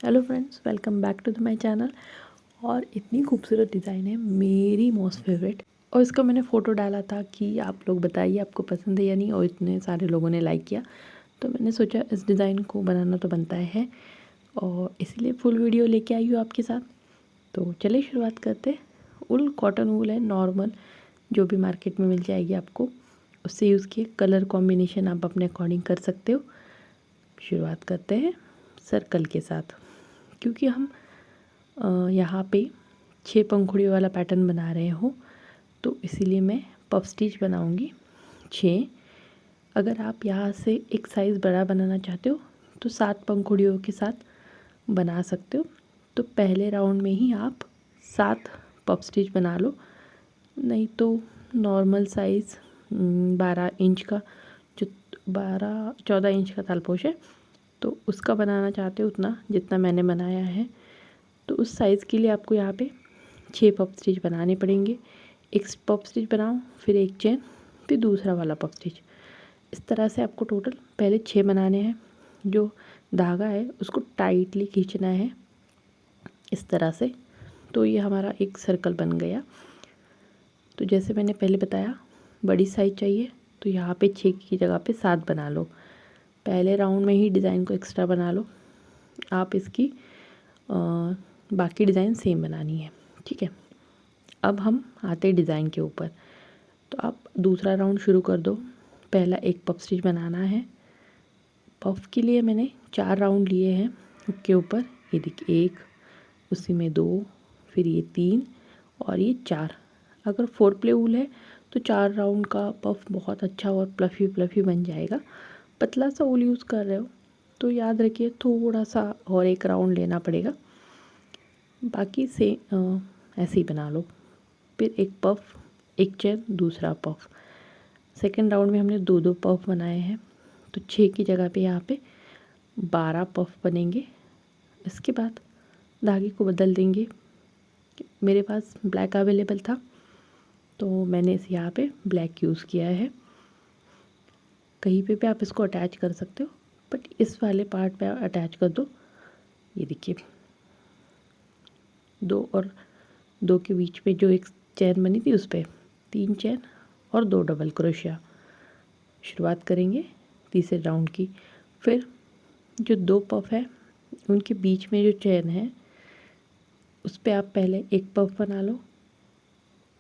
Hello friends, welcome back to the my channel. और इतनी खूबसूरत डिज़ाइन है, मेरी मोस्ट फेवरेट। और इसका मैंने फ़ोटो डाला था कि आप लोग बताइए आपको पसंद है या नहीं, और इतने सारे लोगों ने लाइक किया। तो मैंने सोचा इस डिज़ाइन को बनाना तो बनता है, और इसीलिए फुल वीडियो लेके आई हूँ आपके साथ। तो चलिए शुरुआत करते। उल कॉटन वूल है नॉर्मल, जो भी मार्केट में मिल जाएगी आपको, उससे यूज़ किए। कलर कॉम्बिनेशन आप अपने अकॉर्डिंग कर सकते हो। शुरुआत करते हैं सर्कल के साथ, क्योंकि हम यहाँ पे 6 पंखुड़ियों वाला पैटर्न बना रहे हो, तो इसीलिए मैं पफ स्टिच बनाऊंगी 6। अगर आप यहाँ से एक साइज़ बड़ा बनाना चाहते हो तो 7 पंखुड़ियों के साथ बना सकते हो। तो पहले राउंड में ही आप 7 पफ स्टिच बना लो, नहीं तो नॉर्मल साइज़ 12 इंच का, जो 14 इंच का तालपोश है, तो उसका बनाना चाहते हो उतना जितना मैंने बनाया है, तो उस साइज़ के लिए आपको यहाँ पे 6 पफ स्टिच बनाने पड़ेंगे। एक पफ स्टिच बनाओ, फिर एक चेन, फिर दूसरा वाला पफ स्टिच। इस तरह से आपको टोटल पहले 6 बनाने हैं। जो धागा है उसको टाइटली खींचना है इस तरह से। तो ये हमारा एक सर्कल बन गया। तो जैसे मैंने पहले बताया, बड़ी साइज़ चाहिए तो यहाँ पे 6 की जगह पे 7 बना लो। पहले राउंड में ही डिज़ाइन को एक्स्ट्रा बना लो। आप इसकी बाकी डिज़ाइन सेम बनानी है, ठीक है। अब हम आते हैं डिज़ाइन के ऊपर। तो आप दूसरा राउंड शुरू कर दो। पहला एक पफ स्टिच बनाना है। पफ के लिए मैंने 4 राउंड लिए हैं के ऊपर। ये देखिए, एक, उसी में 2, फिर ये 3 और ये 4। अगर 4 प्ले वूल है तो 4 राउंड का पफ बहुत अच्छा और प्लफ़ी प्लफ़ी बन जाएगा। पतला सा वूल यूज़ कर रहे हो तो याद रखिए थोड़ा सा और एक राउंड लेना पड़ेगा। बाकी से ऐसे ही बना लो। फिर एक पफ, एक चेन, दूसरा पफ। सेकंड राउंड में हमने 2-2 पफ बनाए हैं, तो 6 की जगह पे यहाँ पे 12 पफ बनेंगे। इसके बाद धागे को बदल देंगे। मेरे पास ब्लैक अवेलेबल था तो मैंने इस यहाँ पे ब्लैक यूज़ किया है। कहीं पे भी आप इसको अटैच कर सकते हो, बट इस वाले पार्ट पे अटैच कर दो। ये देखिए, 2 और 2 के बीच में जो एक चैन बनी थी उस पर 3 चैन और 2 डबल क्रोशिया। शुरुआत करेंगे तीसरे राउंड की। फिर जो 2 पफ है उनके बीच में जो चैन है उस पर आप पहले एक पफ बना लो,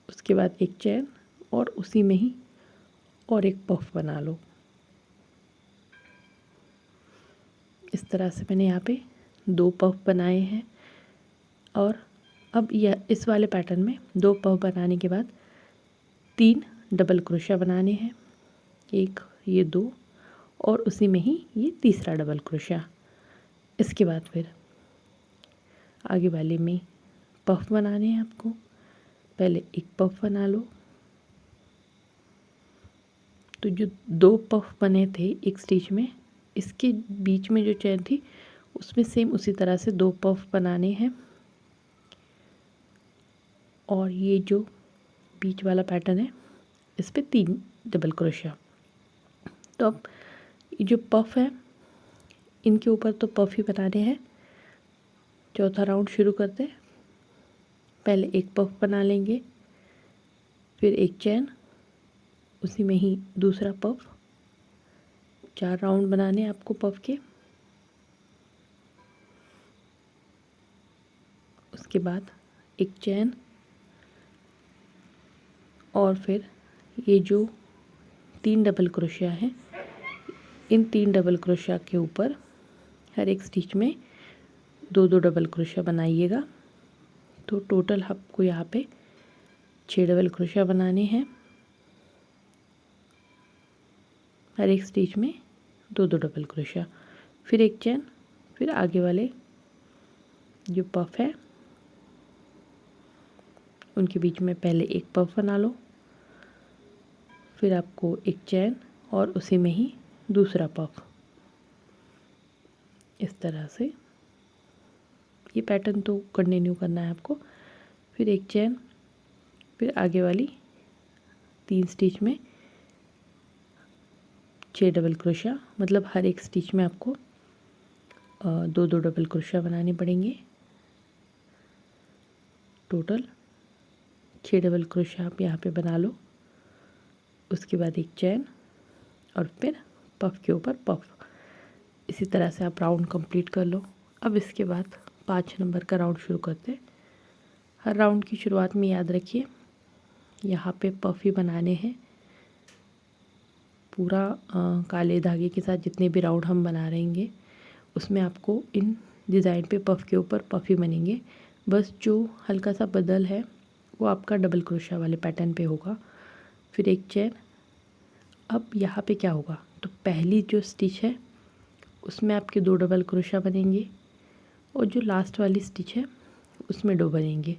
उसके बाद एक चैन, और उसी में ही और एक पफ बना लो। इस तरह से मैंने यहाँ पे 2 पफ बनाए हैं। और अब यह इस वाले पैटर्न में 2 पफ बनाने के बाद 3 डबल क्रोशिया बनाने हैं। एक, ये 2, और उसी में ही ये तीसरा डबल क्रोशिया। इसके बाद फिर आगे वाले में पफ बनाने हैं आपको। पहले एक पफ बना लो। तो जो 2 पफ बने थे एक स्टिच में, इसके बीच में जो चैन थी उसमें सेम उसी तरह से 2 पफ बनाने हैं। और ये जो बीच वाला पैटर्न है इस पे 3 डबल क्रोशिया। तो अब ये जो पफ है इनके ऊपर तो पफ ही बनाने हैं। चौथा राउंड शुरू करते हैं। पहले एक पफ बना लेंगे, फिर एक चैन, उसी में ही दूसरा पफ। 4 राउंड बनाने हैं आपको पफ के। उसके बाद एक चैन, और फिर ये जो 3 डबल क्रोशिया हैं, इन 3 डबल क्रोशिया के ऊपर हर एक स्टिच में 2-2 डबल क्रोशिया बनाइएगा। तो टोटल आपको यहाँ पे 6 डबल क्रोशिया बनाने हैं। हर एक स्टिच में 2-2 डबल क्रोशिया, फिर एक चैन, फिर आगे वाले जो पफ है उनके बीच में पहले एक पफ बना लो, फिर आपको एक चैन और उसी में ही दूसरा पफ। इस तरह से ये पैटर्न तो कंटिन्यू करना है आपको। फिर एक चैन, फिर आगे वाली 3 स्टिच में 6 डबल क्रोशिया, मतलब हर एक स्टिच में आपको दो दो डबल क्रोशिया बनाने पड़ेंगे। टोटल 6 डबल क्रोशिया आप यहाँ पे बना लो। उसके बाद एक चैन और फिर पफ के ऊपर पफ। इसी तरह से आप राउंड कंप्लीट कर लो। अब इसके बाद 5 नंबर का राउंड शुरू करते हैं। हर राउंड की शुरुआत में याद रखिए यहाँ पे पफ ही बनाने हैं। पूरा काले धागे के साथ जितने भी राउंड हम बना रहेंगे उसमें आपको इन डिज़ाइन पे पफ के ऊपर पफ ही बनेंगे। बस जो हल्का सा बदल है वो आपका डबल क्रोशिया वाले पैटर्न पे होगा। फिर एक चेन। अब यहाँ पे क्या होगा, तो पहली जो स्टिच है उसमें आपके 2 डबल क्रोशिया बनेंगे और जो लास्ट वाली स्टिच है उसमें 2 बनेंगे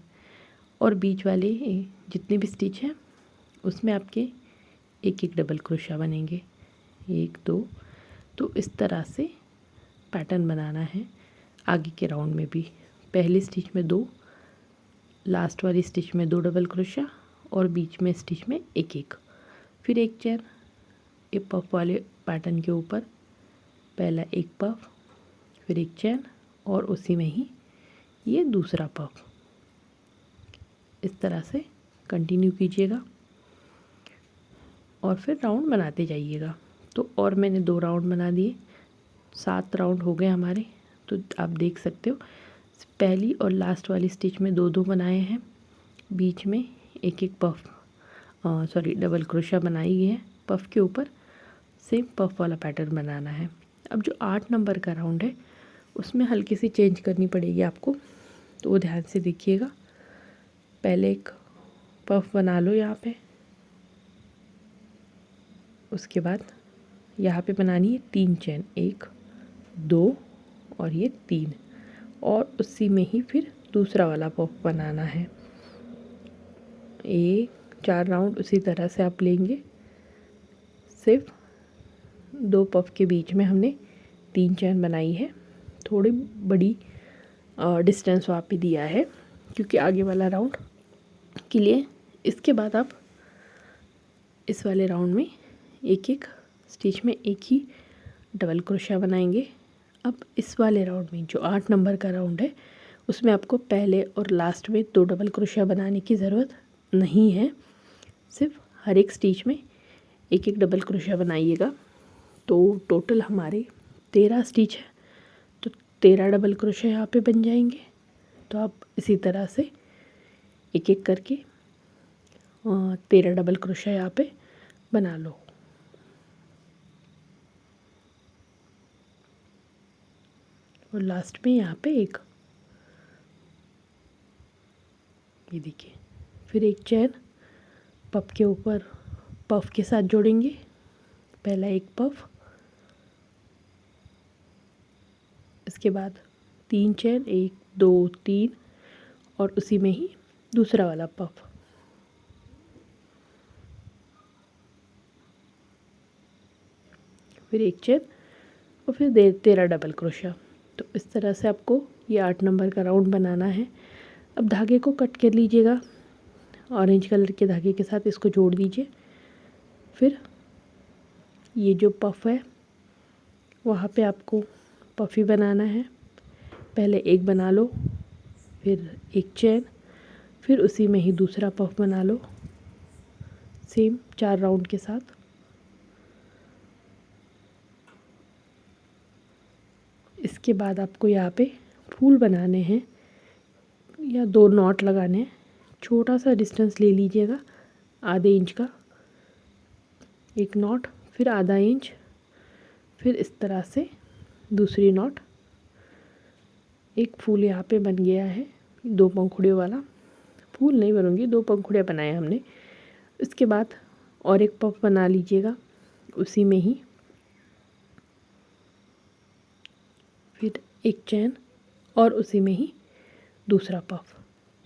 और बीच वाले जितने भी स्टिच हैं उसमें आपके एक एक डबल क्रोशिया बनेंगे, 1 2। तो इस तरह से पैटर्न बनाना है आगे के राउंड में भी। पहली स्टिच में 2, लास्ट वाली स्टिच में 2 डबल क्रोशिया और बीच में स्टिच में एक एक। फिर एक चेन। ये पफ वाले पैटर्न के ऊपर पहला एक पफ, फिर एक चेन और उसी में ही ये दूसरा पफ। इस तरह से कंटिन्यू कीजिएगा और फिर राउंड बनाते जाइएगा। तो और मैंने 2 राउंड बना दिए, 7 राउंड हो गए हमारे। तो आप देख सकते हो पहली और लास्ट वाली स्टिच में 2 2 बनाए हैं, बीच में एक एक पफ डबल क्रोशिया बनाई है। पफ के ऊपर सेम पफ वाला पैटर्न बनाना है। अब जो 8 नंबर का राउंड है उसमें हल्की सी चेंज करनी पड़ेगी आपको, तो वो ध्यान से देखिएगा। पहले एक पफ बना लो यहाँ पे, उसके बाद यहाँ पे बनानी है 3 चेन, 1 2 और ये 3 और उसी में ही फिर दूसरा वाला पफ बनाना है। 4 राउंड उसी तरह से आप लेंगे। सिर्फ 2 पफ के बीच में हमने 3 चेन बनाई है। थोड़ी बड़ी डिस्टेंस वहाँ पे दिया है क्योंकि आगे वाला राउंड के लिए। इसके बाद आप इस वाले राउंड में एक एक स्टिच में एक ही डबल क्रोशिया बनाएंगे। अब इस वाले राउंड में जो 8 नंबर का राउंड है उसमें आपको पहले और लास्ट में 2 डबल क्रोशिया बनाने की ज़रूरत नहीं है। सिर्फ हर एक स्टिच में एक एक डबल क्रोशिया बनाइएगा। तो टोटल हमारे 13 स्टिच है, तो 13 डबल क्रोशिया यहाँ पे बन जाएंगे। तो आप इसी तरह से एक एक करके 13 डबल क्रोशिया यहाँ पे बना लो। और लास्ट में यहाँ पे एक, ये देखिए। फिर एक चैन पफ के ऊपर पफ के साथ जोड़ेंगे। पहला एक पफ, इसके बाद 3 चैन, 1 2 3 और उसी में ही दूसरा वाला पफ। फिर एक चेन और फिर 13 डबल क्रोशिया। तो इस तरह से आपको ये 8 नंबर का राउंड बनाना है। अब धागे को कट कर लीजिएगा, ऑरेंज कलर के धागे के साथ इसको जोड़ दीजिए। फिर ये जो पफ है वहाँ पे आपको पफी बनाना है। पहले एक बना लो, फिर एक चेन, फिर उसी में ही दूसरा पफ बना लो सेम 4 राउंड के साथ। इसके बाद आपको यहाँ पे फूल बनाने हैं या 2 नॉट लगाने हैं। छोटा सा डिस्टेंस ले लीजिएगा, आधे इंच का एक नॉट, फिर आधा इंच, फिर इस तरह से दूसरी नॉट। एक फूल यहाँ पे बन गया है, 2 पंखुड़ियों वाला। फूल नहीं बनूंगी, 2 पंखुड़ियाँ बनाए हमने। इसके बाद और एक पफ बना लीजिएगा उसी में ही, फिर एक चैन और उसी में ही दूसरा पफ।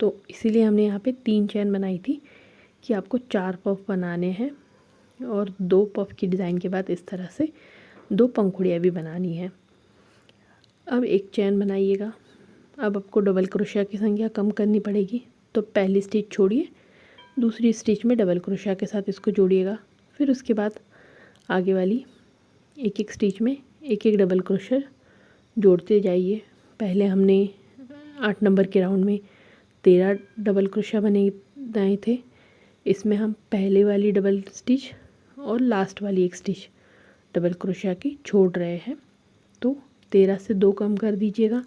तो इसीलिए हमने यहाँ पे 3 चैन बनाई थी कि आपको 4 पफ बनाने हैं और 2 पफ की डिज़ाइन के बाद इस तरह से 2 पंखुड़ियाँ भी बनानी है। अब एक चैन बनाइएगा। अब आपको डबल क्रोशिया की संख्या कम करनी पड़ेगी, तो पहली स्टिच छोड़िए, दूसरी स्टिच में डबल क्रोशिया के साथ इसको जोड़िएगा। फिर उसके बाद आगे वाली एक एक स्टिच में एक एक डबल क्रोशिया जोड़ते जाइए। पहले हमने 8 नंबर के राउंड में 13 डबल क्रोशिया बनाए थे। इसमें हम पहले वाली डबल स्टिच और लास्ट वाली एक स्टिच डबल क्रोशिया की छोड़ रहे हैं। तो 13 से 2 कम कर दीजिएगा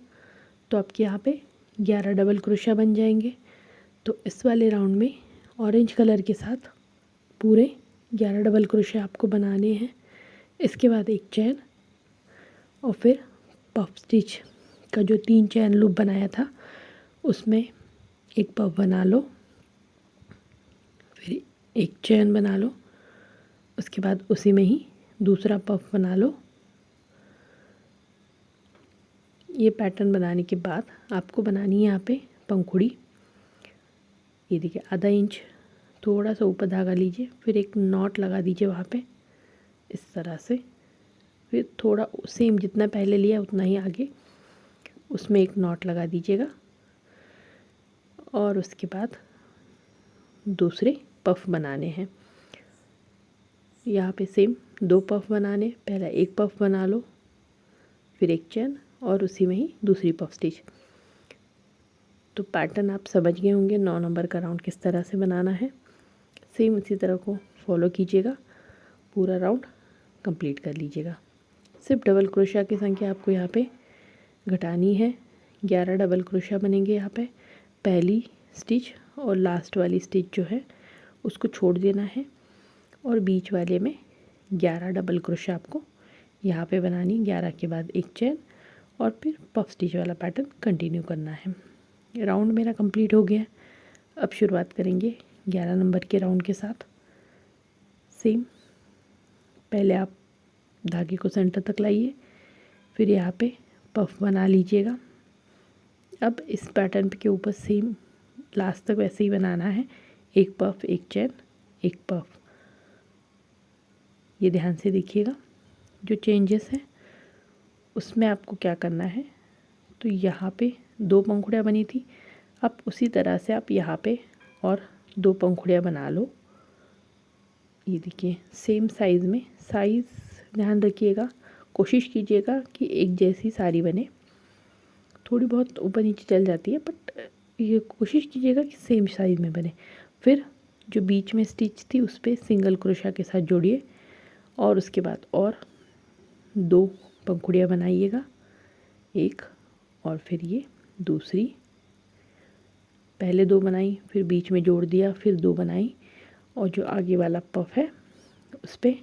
तो आपके यहाँ पे 11 डबल क्रोशिया बन जाएंगे। तो इस वाले राउंड में ऑरेंज कलर के साथ पूरे 11 डबल क्रोशिया आपको बनाने हैं। इसके बाद एक चैन और फिर पफ स्टिच का जो 3 चैन लूप बनाया था उसमें एक पफ बना लो, फिर एक चैन बना लो, उसके बाद उसी में ही दूसरा पफ बना लो। ये पैटर्न बनाने के बाद आपको बनानी है यहाँ पे पंखुड़ी। ये देखिए आधा इंच थोड़ा सा ऊपर धागा लीजिए, फिर एक नॉट लगा दीजिए वहाँ पे इस तरह से। फिर थोड़ा सेम जितना पहले लिया उतना ही आगे उसमें एक नॉट लगा दीजिएगा और उसके बाद दूसरे पफ बनाने हैं। यहाँ पे सेम 2 पफ बनाने, पहला एक पफ बना लो, फिर एक चैन और उसी में ही दूसरी पफ स्टिच। तो पैटर्न आप समझ गए होंगे 9 नंबर का राउंड किस तरह से बनाना है। सेम इसी तरह को फॉलो कीजिएगा, पूरा राउंड कंप्लीट कर लीजिएगा। सिर्फ डबल क्रोशिया की संख्या आपको यहाँ पे घटानी है। 11 डबल क्रोशिया बनेंगे यहाँ पे। पहली स्टिच और लास्ट वाली स्टिच जो है उसको छोड़ देना है और बीच वाले में 11 डबल क्रोशिया आपको यहाँ पे बनानी। 11 के बाद एक चैन और फिर पफ स्टिच वाला पैटर्न कंटिन्यू करना है। राउंड मेरा कंप्लीट हो गया। अब शुरुआत करेंगे 11 नंबर के राउंड के साथ। सेम पहले आप धागे को सेंटर तक लाइए, फिर यहाँ पे पफ बना लीजिएगा। अब इस पैटर्न के ऊपर सेम लास्ट तक वैसे ही बनाना है, एक पफ एक चैन एक पफ। ये ध्यान से देखिएगा जो चेंजेस है उसमें आपको क्या करना है। तो यहाँ पे 2 पंखुड़ियाँ बनी थी, अब उसी तरह से आप यहाँ पे और 2 पंखुड़ियाँ बना लो। ये देखिए सेम साइज़ में, साइज़ ध्यान रखिएगा, कोशिश कीजिएगा कि एक जैसी साड़ी बने। थोड़ी बहुत ऊपर नीचे चल जाती है बट ये कोशिश कीजिएगा कि सेम साइज़ में बने। फिर जो बीच में स्टिच थी उस पर सिंगल क्रोशिया के साथ जोड़िए और उसके बाद और 2 पंखुड़ियाँ बनाइएगा, एक और फिर ये दूसरी। पहले 2 बनाई, फिर बीच में जोड़ दिया, फिर 2 बनाई और जो आगे वाला पफ है उस पर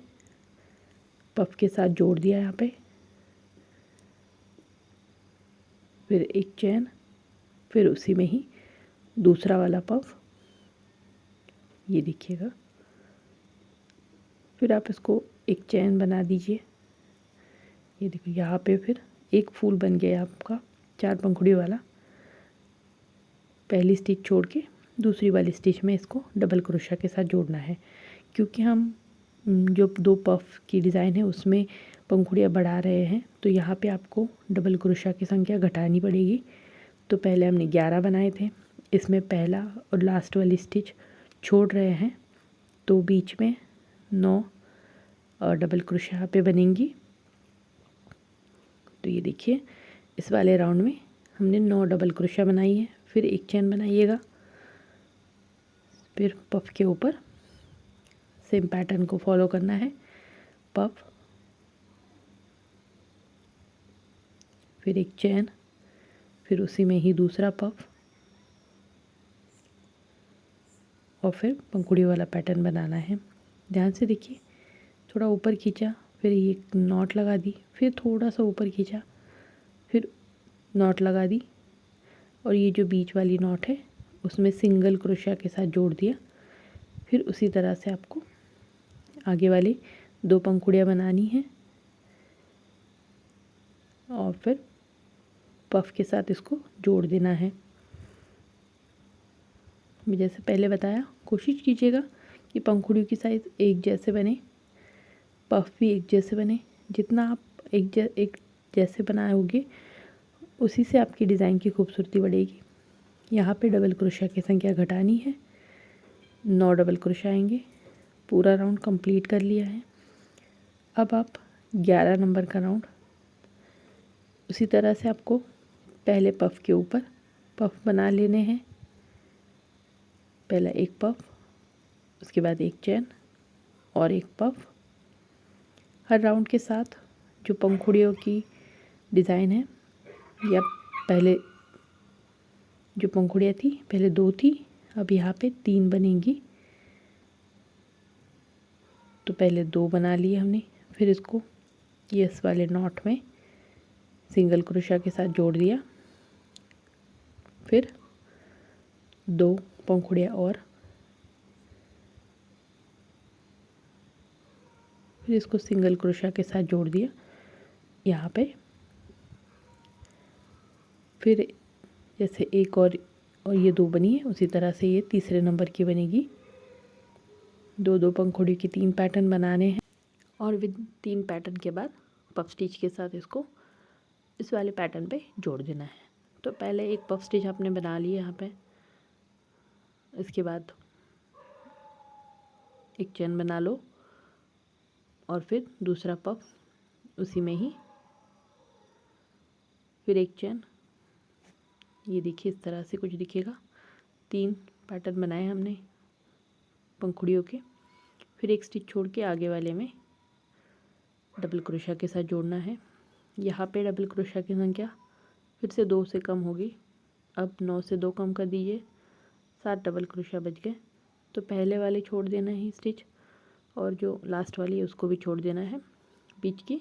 पफ के साथ जोड़ दिया यहाँ पे, फिर एक चैन, फिर उसी में ही दूसरा वाला पफ। ये देखिएगा, फिर आप इसको एक चैन बना दीजिए। ये देखिए यहाँ पे फिर एक फूल बन गया आपका 4 पंखुड़ी वाला। पहली स्टिच छोड़ के दूसरी वाली स्टिच में इसको डबल क्रोशिया के साथ जोड़ना है, क्योंकि हम जो 2 पफ की डिज़ाइन है उसमें पंखुड़ियाँ बढ़ा रहे हैं तो यहाँ पे आपको डबल क्रोशिया की संख्या घटानी पड़ेगी। तो पहले हमने 11 बनाए थे, इसमें पहला और लास्ट वाली स्टिच छोड़ रहे हैं तो बीच में 9 डबल क्रोशिया यहाँ पे बनेंगी। तो ये देखिए इस वाले राउंड में हमने 9 डबल क्रोशिया बनाई है। फिर एक चैन बनाइएगा, फिर पफ के ऊपर सेम पैटर्न को फॉलो करना है, पफ, फिर एक चैन, फिर उसी में ही दूसरा पफ और फिर पंखुड़ी वाला पैटर्न बनाना है। ध्यान से देखिए, थोड़ा ऊपर खींचा, फिर ये नॉट लगा दी, फिर थोड़ा सा ऊपर खींचा, फिर नॉट लगा दी और ये जो बीच वाली नॉट है उसमें सिंगल क्रोशिया के साथ जोड़ दिया। फिर उसी तरह से आपको आगे वाली 2 पंखुड़ियाँ बनानी हैं और फिर पफ के साथ इसको जोड़ देना है। जैसे पहले बताया, कोशिश कीजिएगा कि पंखुड़ियों की साइज़ एक जैसे बने, पफ भी एक जैसे बने। जितना आप एक जैसे बनाओगे उसी से आपकी डिज़ाइन की खूबसूरती बढ़ेगी। यहाँ पे डबल क्रोशिया की संख्या घटानी है, 9 डबल क्रोशिया आएंगे। पूरा राउंड कंप्लीट कर लिया है। अब आप 11 नंबर का राउंड उसी तरह से आपको पहले पफ के ऊपर पफ बना लेने हैं। पहला एक पफ, उसके बाद एक चैन और एक पफ। हर राउंड के साथ जो पंखुड़ियों की डिज़ाइन है, या पहले जो पंखुड़ियाँ थी पहले 2 थी, अब यहाँ पे 3 बनेंगी। तो पहले 2 बना लिए हमने, फिर इसको इस वाले नॉट में सिंगल क्रोशा के साथ जोड़ दिया। फिर 2 पंखुड़ियाँ और, फिर इसको सिंगल क्रोशा के साथ जोड़ दिया यहाँ पे। फिर जैसे एक और ये 2 बनी है, उसी तरह से ये तीसरे नंबर की बनेगी। 2 पंखुड़ी की 3 पैटर्न बनाने हैं और विद 3 पैटर्न के बाद पफ स्टिच के साथ इसको इस वाले पैटर्न पे जोड़ देना है। तो पहले एक पफ स्टिच आपने बना ली यहाँ पे, इसके बाद एक चेन बना लो और फिर दूसरा पफ उसी में ही, फिर एक चेन। ये देखिए इस तरह से कुछ दिखेगा। 3 पैटर्न बनाए हमने पंखुड़ियों के। फिर एक स्टिच छोड़ के आगे वाले में डबल क्रोशा के साथ जोड़ना है। यहाँ पे डबल क्रोशा की संख्या फिर से 2 से कम होगी। अब 9 से 2 कम कर दीजिए, 7 डबल क्रोशा बच गए। तो पहले वाले छोड़ देना है स्टिच, और जो लास्ट वाली है उसको भी छोड़ देना है। बीच की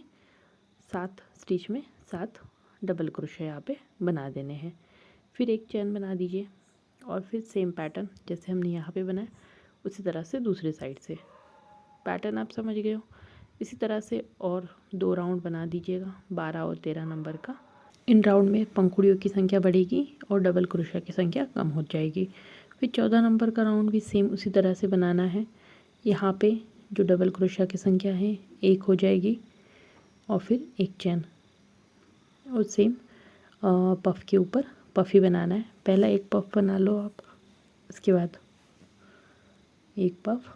7 स्टिच में 7 डबल क्रोशा यहाँ पे बना देने हैं। फिर एक चैन बना दीजिए और फिर सेम पैटर्न जैसे हमने यहाँ पे बनाया उसी तरह से दूसरे साइड से। पैटर्न आप समझ गए हो। इसी तरह से और 2 राउंड बना दीजिएगा, 12 और 13 नंबर का। इन राउंड में पंखुड़ियों की संख्या बढ़ेगी और डबल क्रोशा की संख्या कम हो जाएगी। फिर 14 नंबर का राउंड भी सेम उसी तरह से बनाना है। यहाँ पे जो डबल क्रोशा की संख्या है 1 हो जाएगी और फिर एक चैन, और सेम पफ के ऊपर पफ ही बनाना है। पहला एक पफ बना लो आप, इसके बाद एक पफ,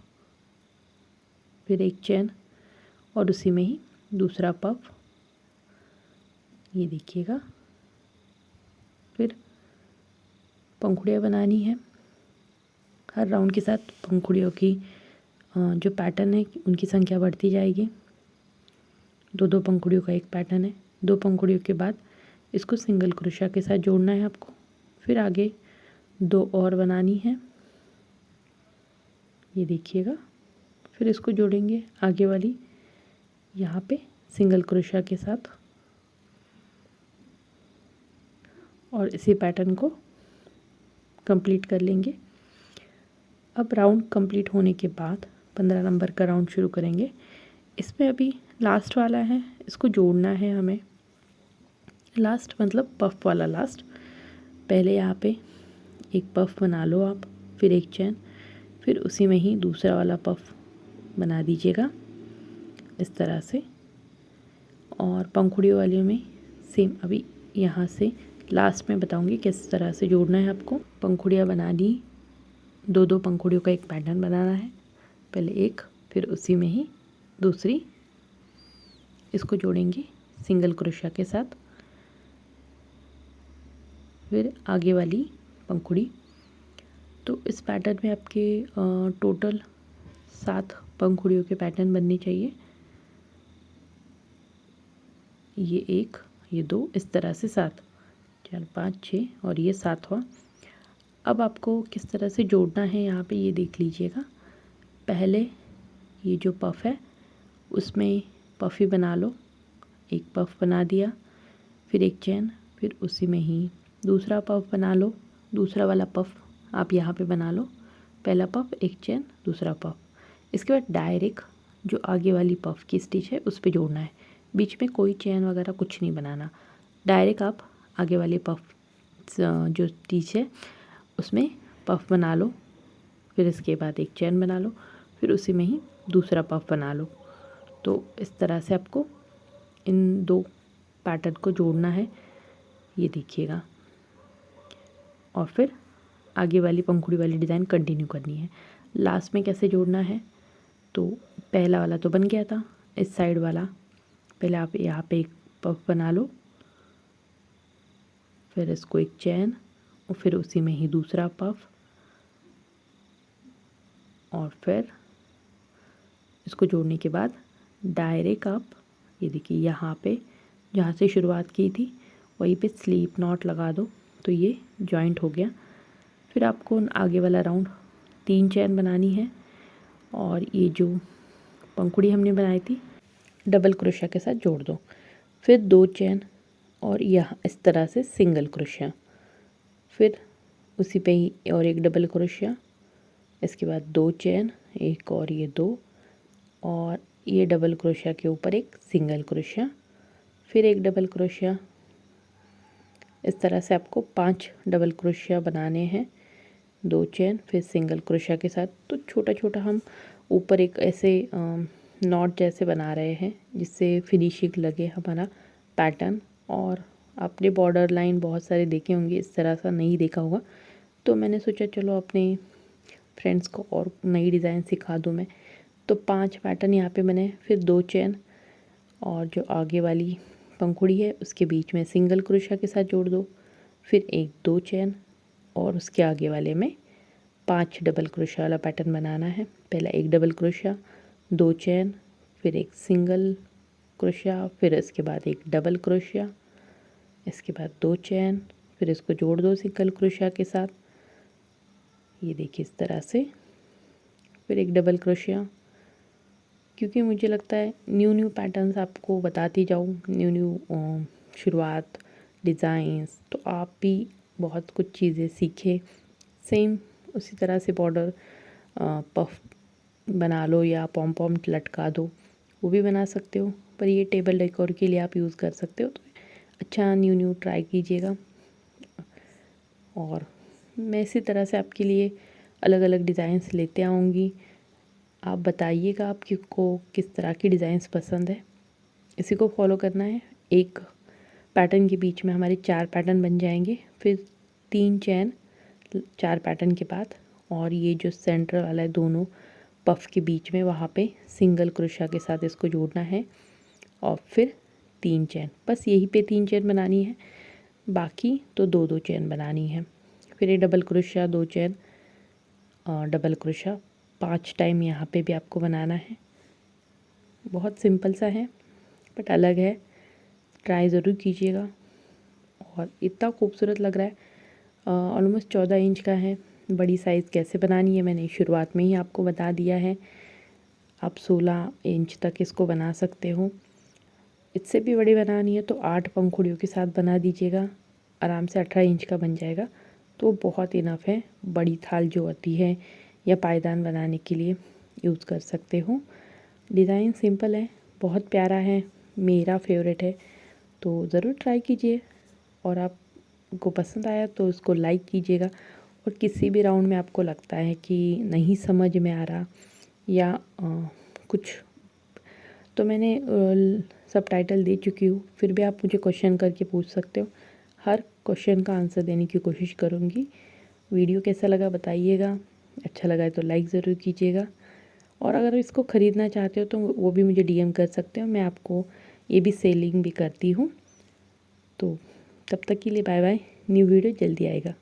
फिर एक चैन और उसी में ही दूसरा पफ। ये देखिएगा। फिर पंखुड़ियाँ बनानी है। हर राउंड के साथ पंखुड़ियों की जो पैटर्न है उनकी संख्या बढ़ती जाएगी। 2 पंखुड़ियों का एक पैटर्न है। 2 पंखुड़ियों के बाद इसको सिंगल क्रोशा के साथ जोड़ना है आपको। फिर आगे 2 और बनानी है, ये देखिएगा। फिर इसको जोड़ेंगे आगे वाली यहाँ पे सिंगल क्रोशा के साथ, और इसी पैटर्न को कंप्लीट कर लेंगे। अब राउंड कंप्लीट होने के बाद 15 नंबर का राउंड शुरू करेंगे। इसमें अभी लास्ट वाला है, इसको जोड़ना है हमें। लास्ट मतलब पफ वाला लास्ट। पहले यहाँ पे एक पफ बना लो आप, फिर एक चैन, फिर उसी में ही दूसरा वाला पफ बना दीजिएगा इस तरह से। और पंखुड़ियों वाले में सेम अभी यहाँ से लास्ट में बताऊंगी किस तरह से जोड़ना है आपको। पंखुड़ियाँ बना ली, 2 पंखुड़ियों का एक पैटर्न बनाना है। पहले एक, फिर उसी में ही दूसरी, इसको जोड़ेंगे सिंगल क्रोशा के साथ। फिर आगे वाली पंखुड़ी। तो इस पैटर्न में आपके टोटल 7 पंखुड़ियों के पैटर्न बनने चाहिए। ये 1, ये 2, इस तरह से 7, 4, 5, 6 और ये 7वां। अब आपको किस तरह से जोड़ना है यहाँ पे ये देख लीजिएगा। पहले ये जो पफ है उसमें पफ ही बना लो। एक पफ बना दिया, फिर एक चैन, फिर उसी में ही दूसरा पफ बना लो। दूसरा वाला पफ आप यहाँ पे बना लो। पहला पफ, एक चैन, दूसरा पफ। इसके बाद डायरेक्ट जो आगे वाली पफ की स्टिच है उस पे जोड़ना है। बीच में कोई चैन वगैरह कुछ नहीं बनाना। डायरेक्ट आप आगे वाले पफ जो स्टिच है उसमें पफ बना लो, फिर इसके बाद एक चैन बना लो, फिर उसी में ही दूसरा पफ बना लो। तो इस तरह से आपको इन 2 पैटर्न को जोड़ना है, ये देखिएगा। और फिर आगे वाली पंखुड़ी वाली डिज़ाइन कंटिन्यू करनी है। लास्ट में कैसे जोड़ना है, तो पहला वाला तो बन गया था, इस साइड वाला पहले आप यहाँ पे एक पफ बना लो, फिर इसको एक चेन और फिर उसी में ही दूसरा पफ और फिर इसको जोड़ने के बाद डायरेक्ट आप ये देखिए यहाँ पे जहाँ से शुरुआत की थी वहीं पे स्लीप नॉट लगा दो तो ये जॉइंट हो गया। फिर आपको आगे वाला राउंड 3 चेन बनानी है और ये जो पंखुड़ी हमने बनाई थी डबल क्रोशिया के साथ जोड़ दो। फिर 2 चेन और यहाँ इस तरह से सिंगल क्रोशिया, फिर उसी पे ही और एक डबल क्रोशिया, इसके बाद 2 चेन, एक और ये 2 और ये डबल क्रोशिया के ऊपर एक सिंगल क्रोशिया, फिर एक डबल क्रोशिया। इस तरह से आपको 5 डबल क्रोशिया बनाने हैं, 2 चेन फिर सिंगल क्रोशिया के साथ। तो छोटा छोटा हम ऊपर एक ऐसे नॉट जैसे बना रहे हैं जिससे फिनिशिंग लगे हमारा पैटर्न। और आपने बॉर्डर लाइन बहुत सारे देखे होंगे, इस तरह सा नहीं देखा होगा, तो मैंने सोचा चलो अपने फ्रेंड्स को और नई डिज़ाइन सिखा दूँ मैं। तो 5 पैटर्न यहाँ पे बने, फिर 2 चेन और जो आगे वाली पंखुड़ी है उसके बीच में सिंगल क्रोशिया के साथ जोड़ दो, फिर एक 2 चेन और उसके आगे वाले में 5 डबल क्रोशिया वाला पैटर्न बनाना है। पहला एक डबल क्रोशिया, 2 चेन, फिर एक सिंगल क्रोशिया, फिर इसके बाद एक डबल क्रोशिया, इसके बाद 2 चेन, फिर इसको जोड़ दो सिंगल क्रोशिया के साथ, ये देखिए इस तरह से, फिर एक डबल क्रोशिया। क्योंकि मुझे लगता है न्यू पैटर्न्स आपको बताती जाऊँ, न्यू शुरुआत डिज़ाइंस, तो आप भी बहुत कुछ चीज़ें सीखे। सेम उसी तरह से बॉर्डर पफ बना लो या पॉम पॉम लटका दो, वो भी बना सकते हो, पर ये टेबल डेकोर के लिए आप यूज़ कर सकते हो। तो अच्छा न्यू ट्राई कीजिएगा और मैं इसी तरह से आपके लिए अलग अलग डिज़ाइंस लेते आऊँगी। आप बताइएगा आपको किस तरह की डिज़ाइंस पसंद है, इसी को फॉलो करना है। एक पैटर्न के बीच में हमारे 4 पैटर्न बन जाएंगे, फिर 3 चेन 4 पैटर्न के बाद, और ये जो सेंटर वाला है दोनों पफ के बीच में वहाँ पे सिंगल क्रोशिया के साथ इसको जोड़ना है और फिर 3 चेन, बस यहीं पे 3 चेन बनानी है, बाकी तो 2 चेन बनानी है। फिर ये double crochet 2 chain double crochet 5 time यहाँ पे भी आपको बनाना है। बहुत सिंपल सा है बट अलग है, ट्राई ज़रूर कीजिएगा। और इतना खूबसूरत लग रहा है, ऑलमोस्ट 14 इंच का है। बड़ी साइज़ कैसे बनानी है मैंने शुरुआत में ही आपको बता दिया है, आप 16 इंच तक इसको बना सकते हो। इससे भी बड़ी बनानी है तो 8 पंखुड़ियों के साथ बना दीजिएगा, आराम से 18 इंच का बन जाएगा, तो बहुत इनफ है। बड़ी थाल जो होती है या पायदान बनाने के लिए यूज़ कर सकते हो। डिज़ाइन सिंपल है, बहुत प्यारा है, मेरा फेवरेट है, तो ज़रूर ट्राई कीजिए। और आपको पसंद आया तो उसको लाइक कीजिएगा। और किसी भी राउंड में आपको लगता है कि नहीं समझ में आ रहा या कुछ, तो मैंने सबटाइटल दे चुकी हूँ, फिर भी आप मुझे क्वेश्चन करके पूछ सकते हो। हर क्वेश्चन का आंसर देने की कोशिश करूँगी। वीडियो कैसा लगा बताइएगा, अच्छा लगा है तो लाइक ज़रूर कीजिएगा। और अगर इसको ख़रीदना चाहते हो तो वो भी मुझे DM कर सकते हो, मैं आपको ये भी सेलिंग भी करती हूँ। तो तब तक के लिए बाय बाय, न्यू वीडियो जल्दी आएगा।